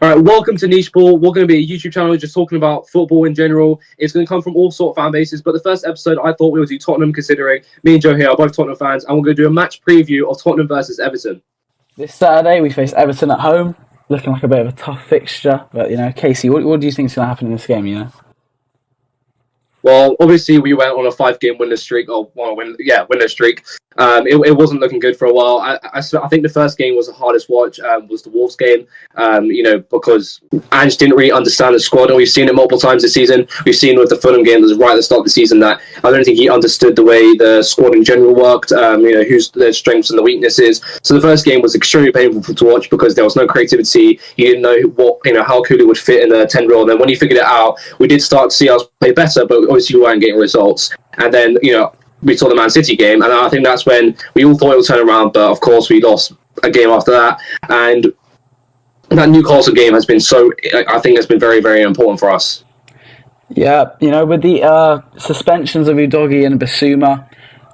All right, welcome to Niche Ball. We're going to be a YouTube channel just talking about football in general. It's going to come from all sort of fan bases, but the first episode I thought we would do Tottenham, considering me and Joe here are both Tottenham fans, and we're going to do a match preview of Tottenham versus Everton. This Saturday we face Everton at home, looking like a bit of a tough fixture. But Casey, what do you think is going to happen in this game? Well, obviously we went on a 5-game winless streak, winless streak. It wasn't looking good for a while. I think the first game was the hardest watch. Was the Wolves game. Because Ange didn't really understand the squad, and we've seen it multiple times this season. We've seen with the Fulham game right at the start of the season that I don't think he understood the way the squad in general worked. Who's their strengths and the weaknesses. So the first game was extremely painful to watch because there was no creativity. He didn't know how Cooley would fit in the 10 role. And then when he figured it out, we did start to see us play better, but obviously we weren't getting results. And then we saw the Man City game, and I think that's when we all thought it would turn around, but of course we lost a game after that. And that Newcastle game has been very, very important for us. Yeah, with the suspensions of Udogie and Basuma,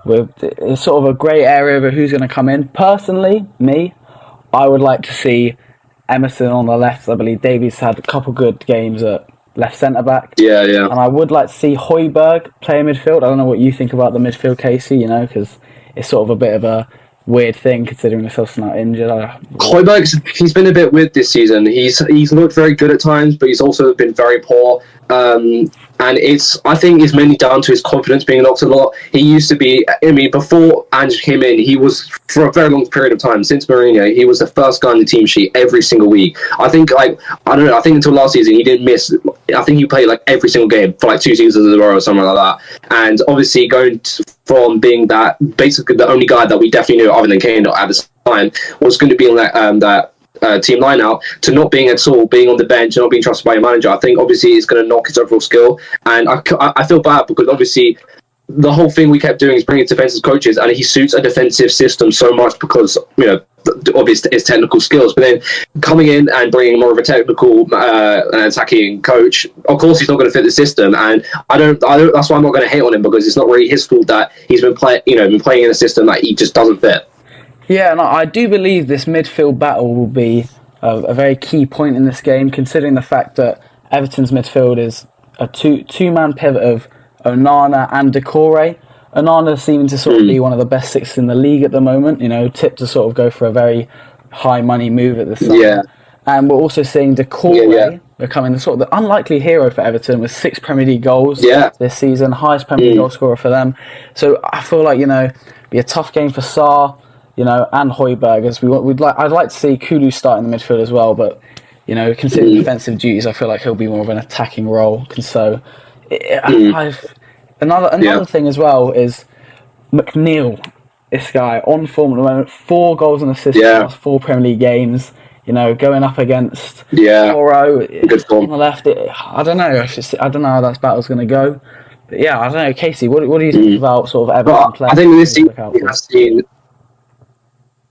it's sort of a grey area over who's going to come in. Personally, I would like to see Emerson on the left. I believe Davies had a couple good games at left centre-back. Yeah. And I would like to see Højbjerg play in midfield. I don't know what you think about the midfield, Casey, because it's sort of a bit of a weird thing considering himself not injured. Højbjerg, he's been a bit weird this season. He's looked very good at times, but he's also been very poor. And I think it's mainly down to his confidence being knocked a lot. He used to be, before Ange came in, he was, for a very long period of time, since Mourinho, he was the first guy on the team sheet every single week. I think until last season, he didn't miss, I think he played every single game for 2 seasons in a row or something like that. And obviously going from being basically the only guy that we definitely knew, other than Kane at the time, was going to be on that team line out, to not being at all, being on the bench and not being trusted by a manager. I think obviously it's going to knock his overall skill, and I feel bad because obviously the whole thing we kept doing is bringing defensive coaches, and he suits a defensive system so much because obviously his technical skills. But then coming in and bringing more of a technical and attacking coach, of course he's not going to fit the system, and I don't. That's why I'm not going to hate on him, because it's not really his fault that he's been playing in a system that he just doesn't fit. Yeah, and I do believe this midfield battle will be a very key point in this game, considering the fact that Everton's midfield is a two-man pivot of Onana and Decore. Onana seeming to sort of be one of the best sixes in the league at the moment, tipped to sort of go for a very high-money move at the summer. Yeah. And we're also seeing Decore becoming the unlikely hero for Everton with 6 Premier League goals this season, highest Premier League goal scorer for them. So I feel like, be a tough game for Sarr, and Højbjerg, as I'd like to see Kulu start in the midfield as well, but considering defensive duties, I feel like he'll be more of an attacking role. And so, another thing as well is McNeil, this guy on form at the moment, 4 goals and assists in the last 4 Premier League games. Going up against Oro on the left. I don't know how that battle's going to go. But I don't know, Casey. What do you think about sort of Everton players? I think this season we have seen.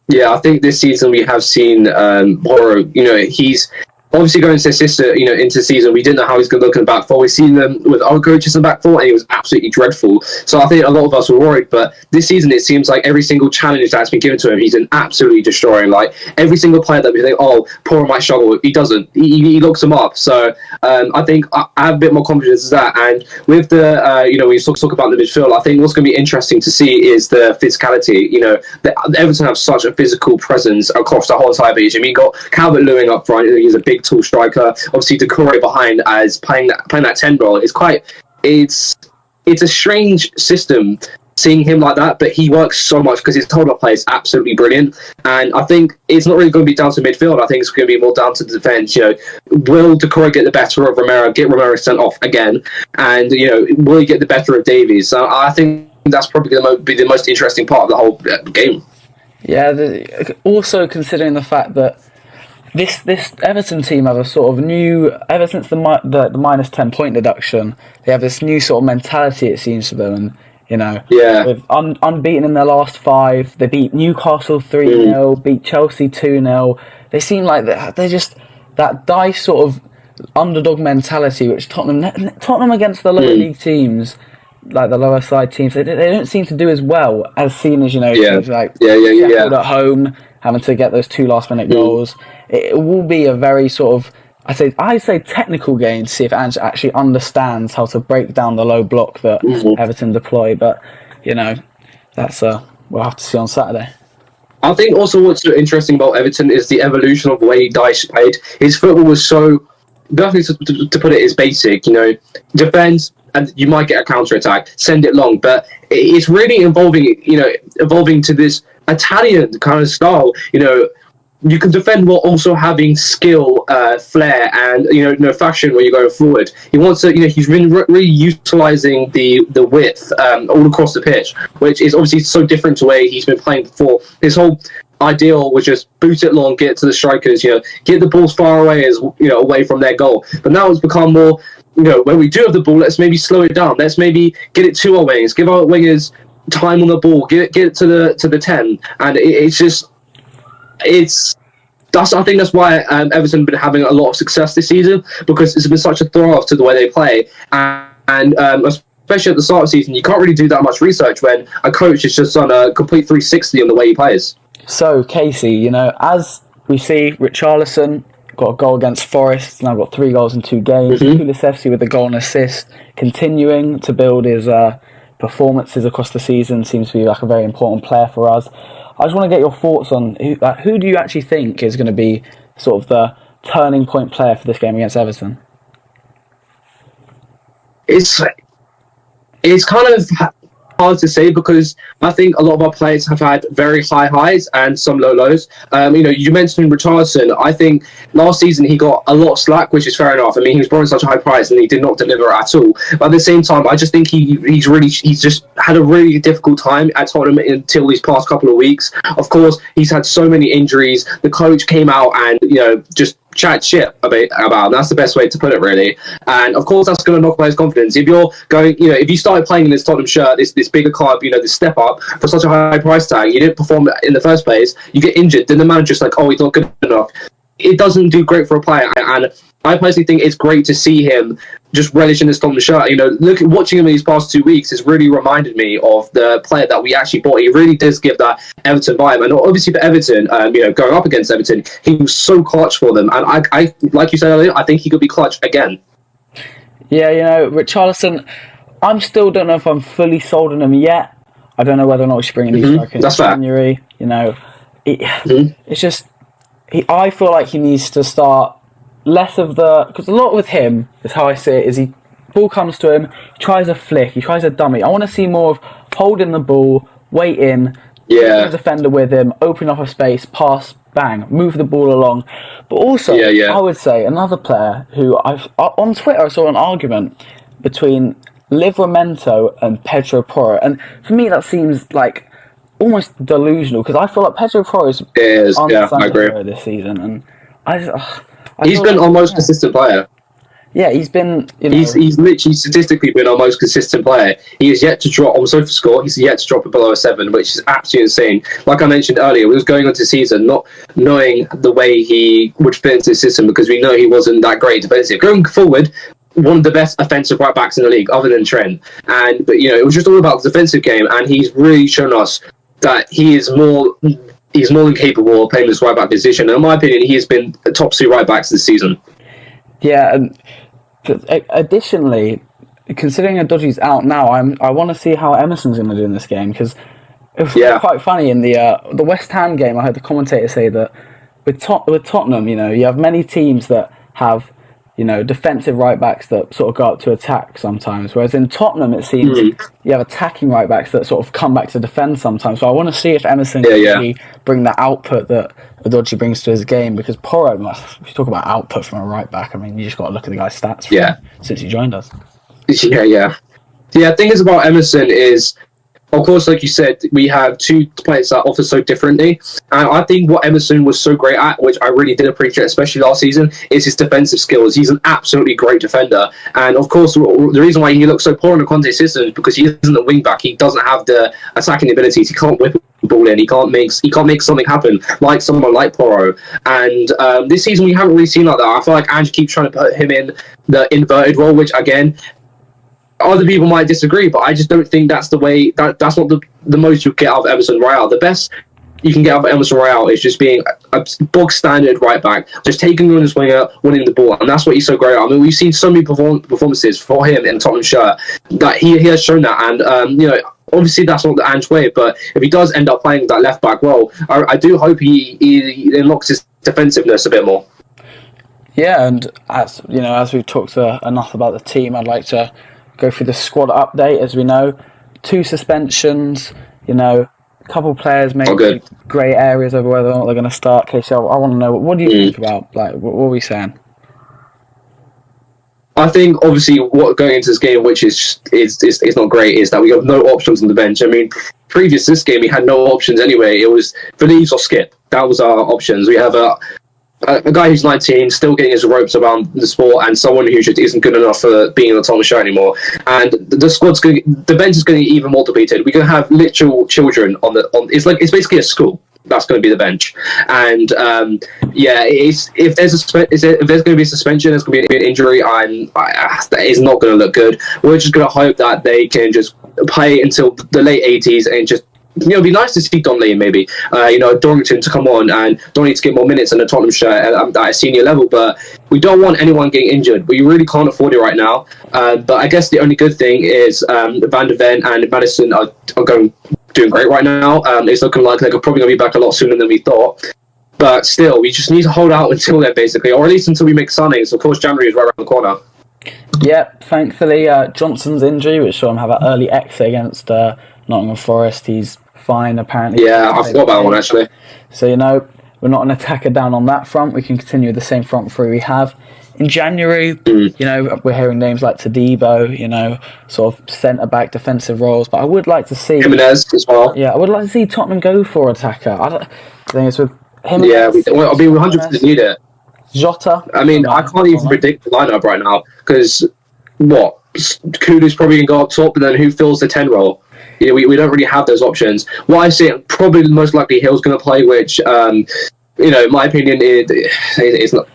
Yeah, I think this season we have seen Oro. He's obviously going to assist into the season. We didn't know how he's going to look in the back four. We've seen them with other coaches in the back four, and he was absolutely dreadful. So I think a lot of us were worried. But this season, it seems like every single challenge that's been given to him, he's been absolutely destroying. Every single player that we think, Poro might struggle, he doesn't. He looks them up. So I think I have a bit more confidence in that. And with the, we talk about the midfield, I think what's going to be interesting to see is the physicality. Everton have such a physical presence across the whole entire pitch. You got Calvert-Lewin up front. He's a big tall striker. Obviously Decore behind as playing that 10 role. It's a strange system seeing him like that, but he works so much because his hold-up play is absolutely brilliant. And I think it's not really going to be down to midfield. I think it's going to be more down to the defence. Will Decore get the better of Romero, get Romero sent off again, and will he get the better of Davies? So I think that's probably going to be the most interesting part of the whole game. Yeah, also considering the fact that this Everton team have a sort of new, ever since the minus 10 point deduction, they have this new sort of mentality, it seems to them, and with unbeaten in their last 5, they beat Newcastle 3-0, beat Chelsea 2-0. They seem like they're just that dice sort of underdog mentality, which Tottenham against the lower league teams, like the lower side teams, they don't seem to do as well as seen as teams like Sheffield at home, having to get those 2 last minute goals. It will be a very sort of I say technical game to see if Ange actually understands how to break down the low block that Everton deploy. But that's we'll have to see on Saturday. I think also what's so interesting about Everton is the evolution of the way Dyche played. His football was so, nothing to put it is basic, defend and you might get a counter attack, send it long, but it's really evolving to this Italian kind of style. You can defend while also having skill, flair, and fashion when you're going forward. He wants to, he's been really utilizing the width all across the pitch, which is obviously so different to the way he's been playing before. His whole ideal was just boot it long, get it to the strikers, get the balls far away away from their goal. But now it's become more, when we do have the ball, let's maybe slow it down. Let's maybe get it to our wingers, give our wingers time on the ball, get it to the 10, and I think that's why Everton have been having a lot of success this season, because it's been such a throw-off to the way they play, and especially at the start of the season, you can't really do that much research when a coach has just done a complete 360 on the way he plays. So, Casey, as we see, Richarlison got a goal against Forest, now got 3 goals in 2 games. Kulusevski with a goal and assist, continuing to build his performances across the season, seems to be like a very important player for us. I just want to get your thoughts on who do you actually think is going to be sort of the turning point player for this game against Everton? It's kind of hard to say, because I think a lot of our players have had very high highs and some low lows. You mentioned Richarlison. I think last season he got a lot of slack, which is fair enough. I mean, he was brought in such a high price and he did not deliver at all. But at the same time, I just think he's just had a really difficult time at Tottenham until these past couple of weeks. Of course, he's had so many injuries. The coach came out and just chat shit about him. That's the best way to put it, really. And of course, that's going to knock players' confidence. If you're going, if you started playing in this Tottenham shirt, this bigger club, this step up for such a high price tag, you didn't perform in the first place, you get injured, then the manager's like, oh, he's not good enough. It doesn't do great for a player. And I personally think it's great to see him just relish in this Tottenham shirt. Watching him in these past 2 weeks has really reminded me of the player that we actually bought. He really does give that Everton vibe. And obviously for Everton, going up against Everton, he was so clutch for them. And I like you said earlier, I think he could be clutch again. Yeah, Richarlison, I'm still don't know if I'm fully sold on him yet. I don't know whether or not we should bring in these strikers in January. It's just, I feel like he needs to start less of because a lot with him is how I see it is ball comes to him, he tries a flick, he tries a dummy. I want to see more of holding the ball, wait in, the defender with him, open up a space, pass, bang, move the ball along. But also, I would say another player who on Twitter I saw an argument between Livramento and Pedro Porro, and for me that seems like almost delusional, because I feel like Pedro Porro is I agree. This season, and he's been our most consistent player. Yeah, he's been. He's literally statistically been our most consistent player. He is yet to drop on SofaScore score. He's yet to drop it below a 7, which is absolutely insane. Like I mentioned earlier, we was going into the season not knowing the way he would fit into the system, because we know he wasn't that great defensive. Going forward, one of the best offensive right backs in the league, other than Trent. But it was just all about the defensive game, and he's really shown us that he's more than capable of playing this right back position. And in my opinion, he has been the top 2 right backs this season. Yeah, and additionally, considering Adoji's out now, I want to see how Emerson's going to do in this game, because it was quite funny in the West Ham game. I heard the commentator say that with Tottenham, you have many teams that have defensive right backs that sort of go up to attack sometimes, whereas in Tottenham it seems you have attacking right backs that sort of come back to defend sometimes. So I want to see if Emerson can really bring that output that Adoji brings to his game, because Porro, if you talk about output from a right back, I mean, you just got to look at the guy's stats since he joined us. The thing is about Emerson is, of course, like you said, we have 2 players that offer so differently. And I think what Emerson was so great at, which I really did appreciate, especially last season, is his defensive skills. He's an absolutely great defender. And of course, the reason why he looks so poor in the Conte system is because he isn't a wing back. He doesn't have the attacking abilities. He can't whip the ball in. He can't make something happen like someone like Porro. And this season, we haven't really seen like that. I feel like Ange keeps trying to put him in the inverted role, which again, other people might disagree, but I just don't think that's the way. That's not the most you get out of Emerson Royale. The best you can get out of Emerson Royale is just being a bog standard right back, just taking on his winger, winning the ball, and that's what he's so great at. I mean, we've seen so many performances for him in Tottenham shirt that he has shown that, and you know. Obviously, that's not the Ange way, but if he does end up playing that left back role, I do hope he unlocks his defensiveness a bit more. Yeah, and as you know, as we've talked enough about the team, I'd like to go through the squad update. As we know, 2 suspensions. You know, a couple of players maybe grey areas over whether or not they're going to start. Casey, I want to know, what do you think about, like, what are we saying? I think obviously what going into this game, which is not great, is that we have no options on the bench. I mean, previous to this game, we had no options anyway. It was Feliz or Skip. That was our options. We have a guy who's 19, still getting his ropes around the sport, and someone who just isn't good enough for being in the Tottenham show anymore. And the bench is going to get even more depleted. We're going to have literal children on. It's basically a school. That's going to be the bench, and if there's going to be a suspension, there's going to be an injury. That is not going to look good. We're just going to hope that they can just play until the late 80s and just. You know, it'd be nice to see Donnelly maybe, Dorrington to come on, and Donnelly to get more minutes in the Tottenham shirt at a senior level, but we don't want anyone getting injured. We really can't afford it right now. But I guess the only good thing is Van der Ven and Madison are doing great right now. It's looking like they're probably going to be back a lot sooner than we thought. But still, we just need to hold out until then, basically, or at least until we make signings. Of course, January is right around the corner. Yeah, thankfully, Johnson's injury, which saw him have an early exit against Nottingham Forest, he's fine apparently. Yeah, I forgot about that one actually. So, you know, we're not an attacker down on that front. We can continue with the same front three we have. In January, you know, we're hearing names like Todibo, you know, sort of centre-back defensive roles. But I would like to see... Jimenez as well. Yeah, I would like to see Tottenham go for attacker. I think it's with Jimenez. Yeah, we 100% need it. Jota. I mean, I can't even predict the lineup right now because, Kudu's probably going to go up top, and then who fills the 10 role? You know, we don't really have those options. What I see, probably most likely Hill's going to play, which, in my opinion, it's not...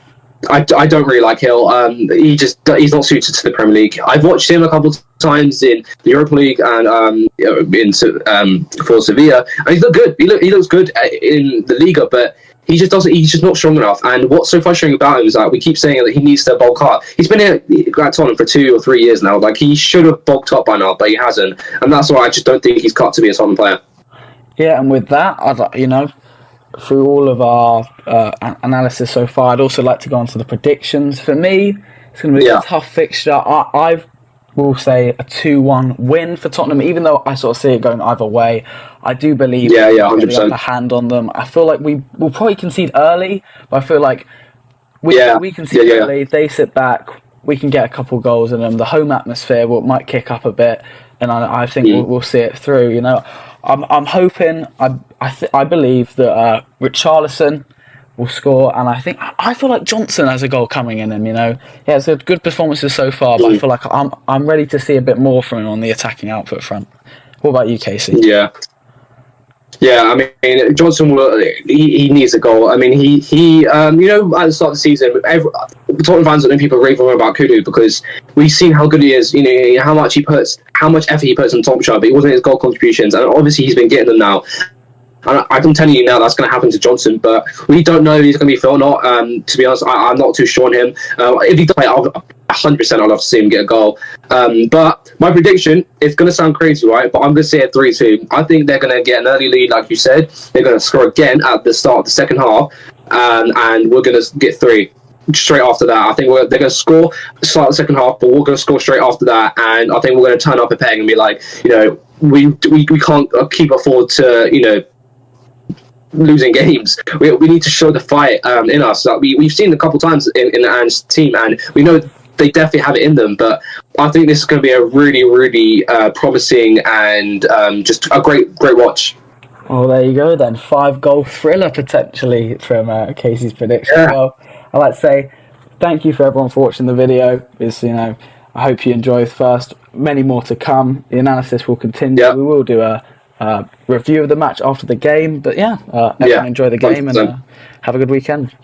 I don't really like Hill. He's not suited to the Premier League. I've watched him a couple of times in the Europa League and for Sevilla, and he looked good. He looks good in the Liga, but he's just not strong enough. And what's so frustrating about him is that we keep saying that he needs to bulk up. He's been here at Tottenham for 2 or 3 years now. Like, he should have bulked up by now, but he hasn't, and that's why I just don't think he's cut to be a Tottenham player. Yeah, and with that, through all of our analysis so far, I'd also like to go on to the predictions. For me, it's going to be a tough fixture. I will say a 2-1 win for Tottenham, even though I sort of see it going either way. I do believe 100%. We have a hand on them. I feel like we will probably concede early, but I feel like we concede early, they sit back, we can get a couple goals in them. The home atmosphere might kick up a bit, and I think we'll see it through. You know, I'm hoping. I believe that Richarlison will score, and I feel like Johnson has a goal coming in him. You know, he has had good performances so far, but I feel like I'm ready to see a bit more from him on the attacking output front. What about you, Casey? Yeah, I mean, Johnson he needs a goal. I mean, he at the start of the season, Tottenham fans and people rave on about Kudu because we've seen how good he is. You know, how much effort he puts on top shot, but it wasn't his goal contributions, and obviously he's been getting them now. And I can tell you now that's going to happen to Johnson, but we don't know if he's going to be fit or not. To be honest, I'm not too sure on him. If he does play, 100% I'd love to see him get a goal. But my prediction, it's going to sound crazy, right? But I'm going to say a 3-2. I think they're going to get an early lead, like you said. They're going to score again at the start of the second half, and we're going to get 3 straight after that. I think they're going to score start of the second half, but we're going to score straight after that, and I think we're going to turn up a peg and be like, we can't keep afford to, losing games. We need to show the fight in us. Like we've seen a couple times in the Ange team, and we know they definitely have it in them. But I think this is going to be a really, really promising and just a great watch. Well, there you go then. 5-goal thriller potentially from Casey's prediction. Yeah. Well, I'd like to say thank you for everyone for watching the video. I hope you enjoyed first. Many more to come. The analysis will continue. Yep. We will do a review of the match after the game. But everyone enjoy the game 100%. And have a good weekend.